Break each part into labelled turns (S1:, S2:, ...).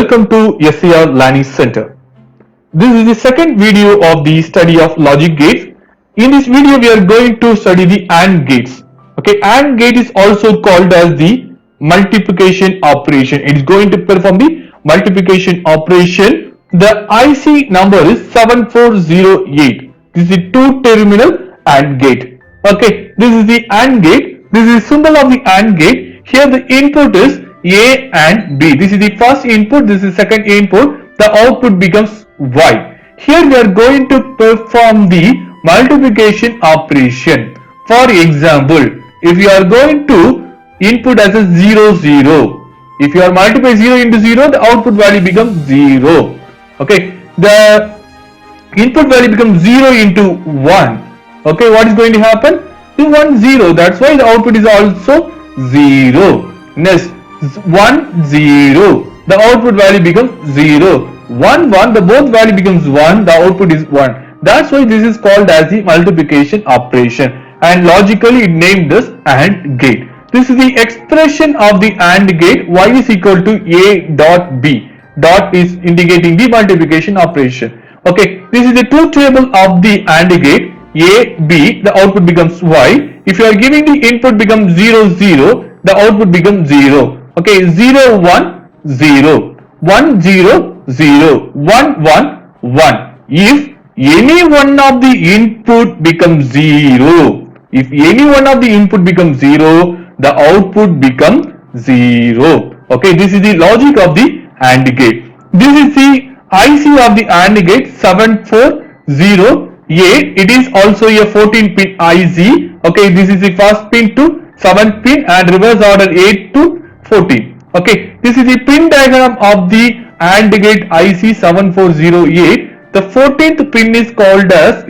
S1: welcome to SCR Learning Center. This is the second video of the study of logic gates. In this video, we are going to study the AND gates. Okay, AND gate is also called as the multiplication operation. It is going to perform the multiplication operation. The IC number is 7408. This is the two-terminal AND gate. Okay, this is the AND gate. This is the symbol of the AND gate. Here the input is A and B. This is the first input, this is second input. The output becomes Y. Here we are going to perform the multiplication operation. For example, if you are going to input as a 0, 0. If you are multiplying 0 into 0, the output value becomes 0. Okay, the input value becomes 0 into 1. Okay, what is going to happen? 1, 0. That's why the output is also 0. Next, 1, 0. The output value becomes 0. 1, 1. The both value becomes 1. The output is 1. That's why this is called as the multiplication operation. And logically it named this AND gate. This is the expression of the AND gate. Y is equal to A dot B. Dot is indicating the multiplication operation. Okay, this is the truth table of the AND gate. A, B, the output becomes Y. If you are giving the input becomes 0, 0, the output becomes 0. Okay, 0, 1, 0, 1, 0, 0, 1, 1, 1. If any one of the input becomes 0, if any one of the input becomes 0, the output becomes 0. Okay, this is the logic of the AND gate. This is the IC of the AND gate 7408. It is also a 14 pin IC. Okay, this is the first pin to 7 pin and reverse order 8 to 14. Okay, this is the pin diagram of the AND gate IC 7408. The 14th pin is called as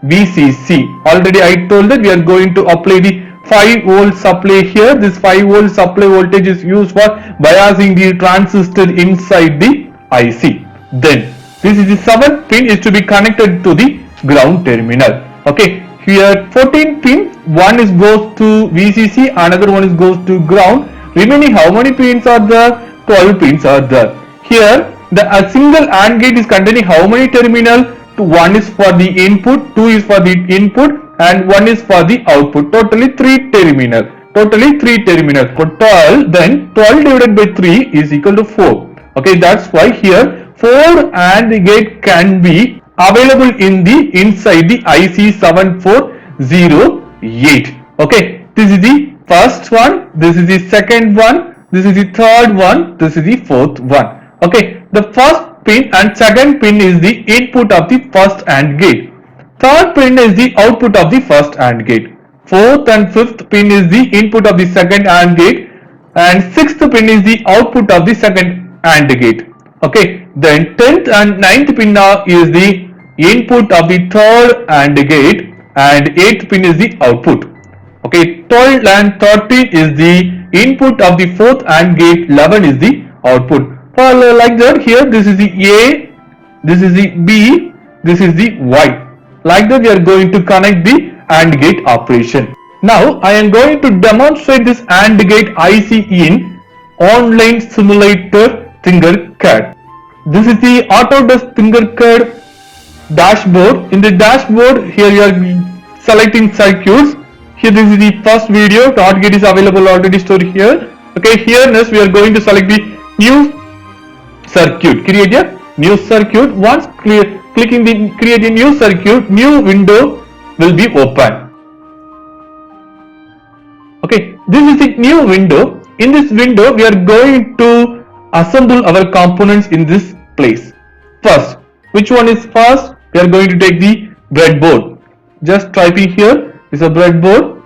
S1: VCC. Already I told that we are going to apply the 5 volt supply here. This 5 volt supply voltage is used for biasing the transistor inside the IC. Then this is the 7th pin is to be connected to the ground terminal. Okay, here 14 pin, one is goes to VCC, another one is goes to ground. Remaining how many pins are there? 12 pins are there. Here a single AND gate is containing how many terminal? 1 is for the input, 2 is for the input and 1 is for the output. Totally 3 terminal. Totally 3 terminals. For 12, then 12 divided by 3 is equal to 4. Okay, that's why here 4 AND gate can be available in the inside the IC 7408. Okay, this is the first one, this is the second one, this is the third one, this is the fourth one. Okay, the first pin and second pin is the input of the first AND gate. Third pin is the output of the first AND gate. Fourth and fifth pin is the input of the second AND gate. And sixth pin is the output of the second AND gate. Okay, then 10th and 9th pin now is the input of the third AND gate and 8th pin is the output. Okay, 12 and 13 is the input of the fourth AND gate, 11 is the output. Well, like that, here this is the A, this is the B, this is the Y. Like that we are going to connect the AND gate operation. Now I am going to demonstrate this AND gate IC in online simulator Tinkercad. This is the Autodesk Tinkercad dashboard. In the dashboard, here you are selecting circuits. Here this is the first video. Dot gate is available already stored here. Okay, here next we are going to select the new circuit. Create a new circuit. Once clicking the create a new circuit, new window will be open. Okay, this is the new window. In this window, we are going to assemble our components in this place. First, which one is first? We are going to take the breadboard. Just typing here is a breadboard.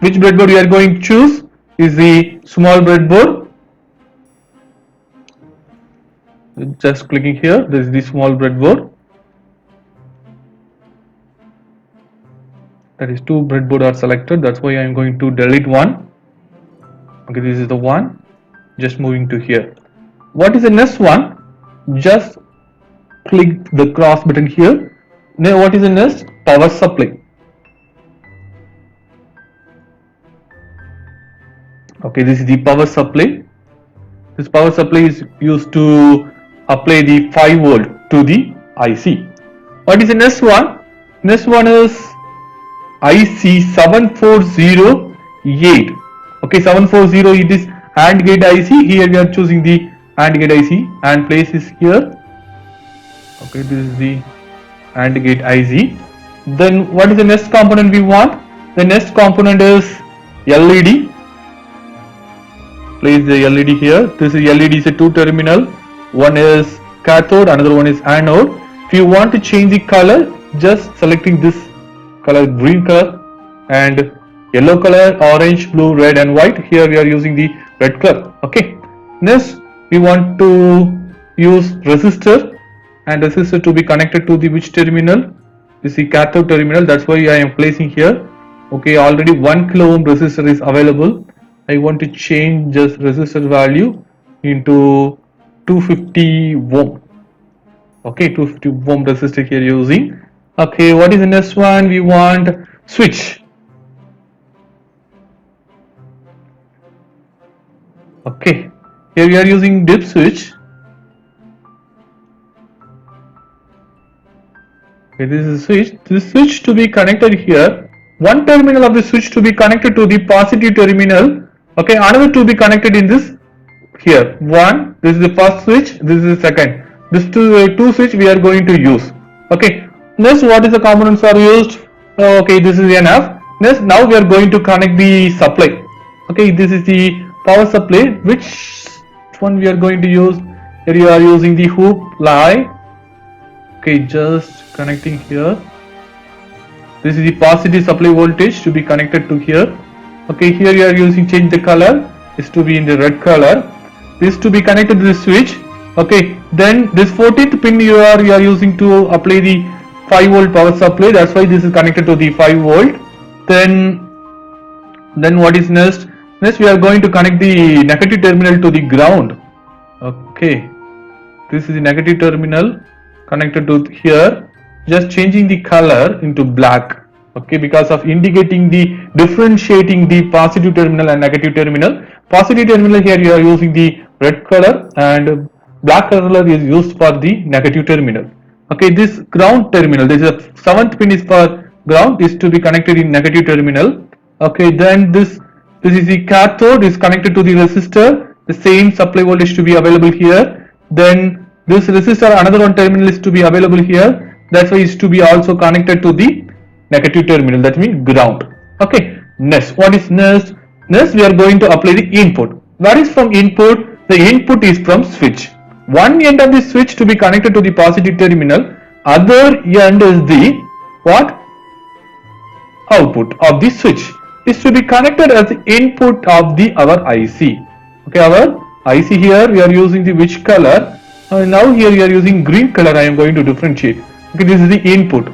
S1: Which breadboard we are going to choose is the small breadboard. Just clicking here, this is the small breadboard. That is 2 breadboard are selected. That's why I am going to delete one. Okay, this is the one. Just moving to here. What is the next one? Just click the cross button here. Now what is the next? Power supply. Okay, this is the power supply. This power supply is used to apply the 5 volt to the IC. What is the next one? Next one is IC 7408. Okay, 740, it is AND gate IC. Here we are choosing the AND gate IC and place is here. Okay, this is the AND gate IC. Then what is the next component we want? The next component is LED. Place the LED here. This is LED is a 2 terminal. One is cathode, another one is anode. If you want to change the color, just selecting this color, green color and yellow color, orange, blue, red and white. Here we are using the red color. Okay. Next we want to use resistor, and resistor to be connected to the which terminal? This is the cathode terminal. That's why I am placing here. Okay, already 1 kilo ohm resistor is available. I want to change just resistor value into 250 ohm. Okay, 250 ohm resistor here using. Okay, what is the next one? We want switch. Okay, here we are using dip switch. Okay, this is switch. This switch to be connected here. One terminal of the switch to be connected to the positive terminal. Okay, another to be connected in this here. One, this is the first switch. This is the second. This two switch we are going to use. Okay. Next, what is the components are used? Okay, this is enough. Next, now we are going to connect the supply. Okay, this is the power supply. Which one we are going to use? Here you are using the hoop line. Okay, just connecting here. This is the positive supply voltage to be connected to here. Okay, here you are using change the color. Is to be in the red color. This to be connected to the switch. Okay, then this 14th pin you are using to apply the 5 volt power supply. That's why this is connected to the 5 volt. Then what is next? Next we are going to connect the negative terminal to the ground. Okay, this is the negative terminal connected to here. Just changing the color into black. Okay, because of indicating the differentiating the positive terminal and negative terminal. Positive terminal here you are using the red color and black color is used for the negative terminal. Okay, this ground terminal, this is a 7th pin is for ground, is to be connected in negative terminal. Okay, then this is the cathode is connected to the resistor. The same supply voltage to be available here. Then this resistor, another one terminal is to be available here. That's why it's to be also connected to the negative terminal, that means ground. Okay, next, what is next? Next we are going to apply the input. Where is from input? The input is from switch. One end of the switch to be connected to the positive terminal, other end is the what? Output of the switch is to be connected as the input of the our IC. Okay, our IC here we are using the which color? Now here we are using green color. I am going to differentiate. Okay, this is the input.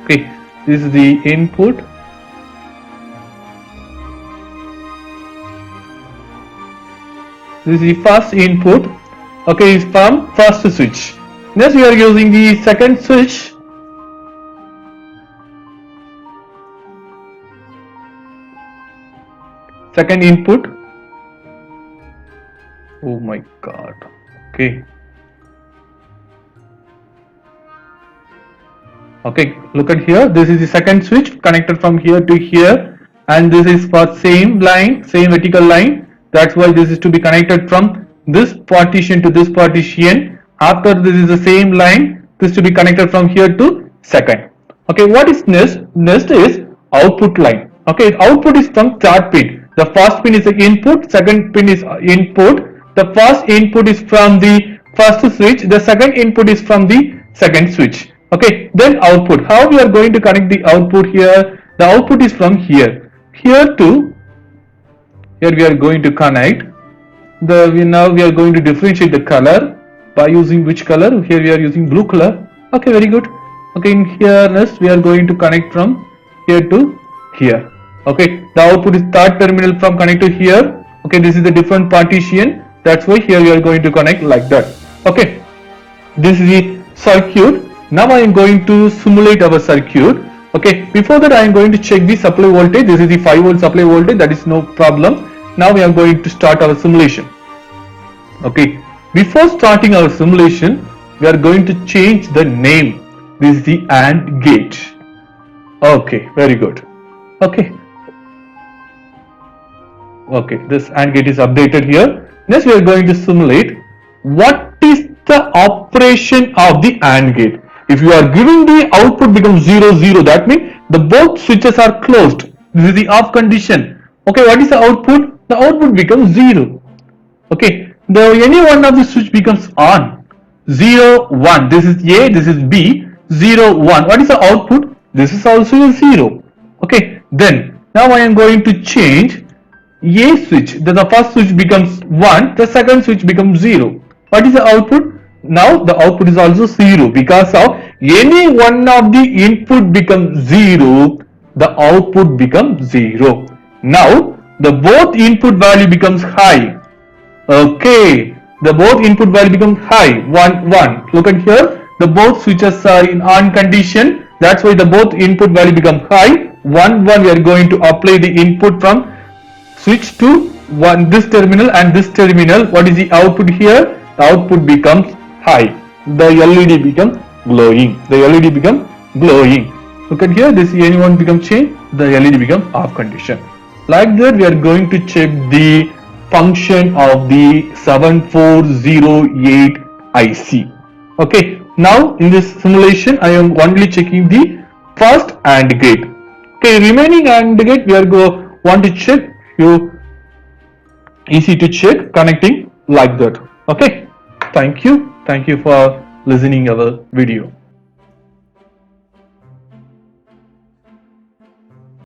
S1: Okay, this is the input. This is the first input. Okay, is from first switch. Next we are using the second switch. Second input. Oh my god. Okay. Okay, look at here. This is the second switch connected from here to here, and this is for same line, same vertical line. That's why this is to be connected from this partition to this partition. After this is the same line, this to be connected from here to second. Okay, what is next? Next is output line. Okay, output is from third pin. The first pin is the input, second pin is input. The first input is from the first switch, the second input is from the second switch. Okay, then output. How we are going to connect the output here? The output is from here. Here to here we are going to connect. Now we are going to differentiate the color by using which color? Here we are using blue color. Okay, very good. Okay, in here next we are going to connect from here to here. Okay, the output is third terminal from connect to here. Okay, this is a different partition. That's why here we are going to connect like that. Okay, this is the circuit. Now I am going to simulate our circuit. Okay, before that I am going to check the supply voltage. This is the 5 volt supply voltage, that is no problem. Now we are going to start our simulation. Okay, before starting our simulation, we are going to change the name. This is the AND gate. Okay, very good. Okay, okay, this AND gate is updated here. Next, we are going to simulate what is the operation of the AND gate. If you are giving the output becomes 0 0, that means the both switches are closed. This is the off condition. Okay, what is the output? The output becomes 0. Okay, the any one of the switch becomes on. 0 1, this is A, this is B. 0 1, what is the output? This is also a 0. Okay, then now I am going to change A switch. Then the first switch becomes 1, the second switch becomes 0. What is the output? Now the output is also 0 because of any one of the input becomes 0, the output becomes 0. Now the both input value becomes high. Okay, the both input value becomes high. 1 1. Look at here, the both switches are in on condition. That's why the both input value becomes high. 1 1, we are going to apply the input from switch to this terminal and this terminal. What is the output here? The output becomes high. The LED becomes glowing. The LED becomes glowing. Look at here, this any1 becomes changed, the LED becomes off condition. Like that, we are going to check the function of the 7408 IC. Okay, now in this simulation I am only checking the first AND gate. Okay, remaining AND gate we are want to check. Easy to check, connecting like that. Okay, thank you for listening our video.